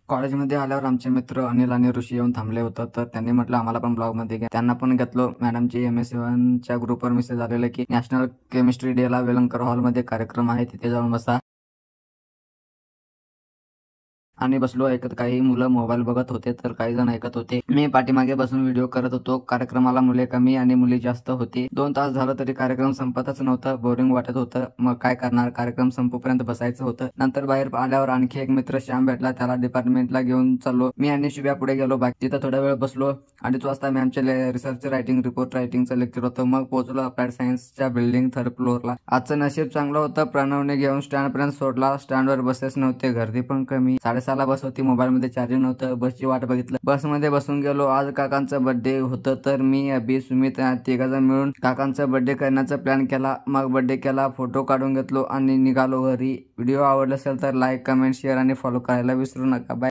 कॉलेजमध्ये आल्यावर आमचे मित्र अनिल आणि ऋषी येऊन थांबले होते, तर त्यांनी म्हटलं आम्हाला पण ब्लॉगमध्ये घ्या. त्यांना पण घेतलो. मॅडमची MS1च्या ग्रुपवर मेसेज आलेला की नॅशनल केमिस्ट्री डेला वेलंकर हॉलमध्ये कार्यक्रम आहे, तिथे जाऊन बसा. आणि बसलो ऐकत. काही मुलं मोबाईल बघत होते तर काही जण ऐकत होते. मी पाठीमागे बसून व्हिडिओ करत होतो. कार्यक्रमाला मुले कमी आणि मुली जास्त होती. 2 तास झालं तरी कार्यक्रम संपतच नव्हता. बोरिंग वाटत होतं. मग काय करणार, कार्यक्रम संपूपर्यंत बसायचं होतं. नंतर बाहेर आल्यावर आणखी एक मित्र श्याम भेटला. त्याला डिपार्टमेंटला घेऊन चाललो. मी आणि शुभ्या पुढे गेलो. बाकी तिथं थोडा वेळ बसलो. 2:30 वाजता मॅमचे रिसर्च रायटिंग रिपोर्ट रायटिंगचं लेक्चर होतं. मग पोहोचलो अप्लाइड सायन्सच्या बिल्डिंग 3rd फ्लोअरला. आजचं नशीब चांगलं होतं. प्रणवने घेऊन स्टँडपर्यंत सोडला. स्टँडवर बसेस नव्हते, गर्दी पण कमी. 6:30ला बस होती. मोबाईलमध्ये चार्जिंग नव्हतं. बसची वाट बघितलं. बसमध्ये बसून गेलो. आज काकांचं बर्थडे होतं, तर मी, अभि, सुमित तिघजण मिळून काकांचा बर्थडे करण्याचा प्लॅन केला. मग बर्थडे केला, फोटो काढून घेतलो आणि निघालो घरी. व्हिडिओ आवडला असेल तर लाईक, कमेंट, शेअर आणि फॉलो करायला विसरू नका. बाय.